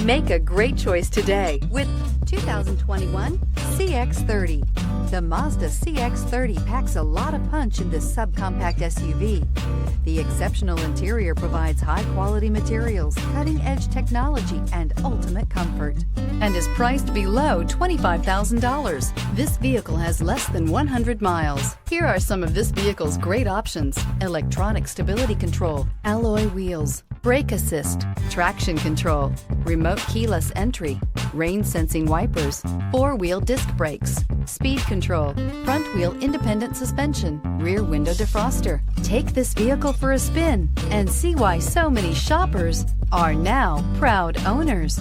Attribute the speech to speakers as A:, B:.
A: Make a great choice today with 2021 CX-30. The Mazda CX-30 packs a lot of punch in this subcompact SUV. The exceptional interior provides high-quality materials, cutting-edge technology, and ultimate comfort, and is priced below $25,000. This vehicle has less than 100 miles. Here are some of this vehicle's great options: electronic stability control, alloy wheels, brake assist, traction control, remote keyless entry, rain sensing wipers, four-wheel disc brakes, speed control, front wheel independent suspension, rear window defroster. Take this vehicle for a spin and see why so many shoppers are now proud owners.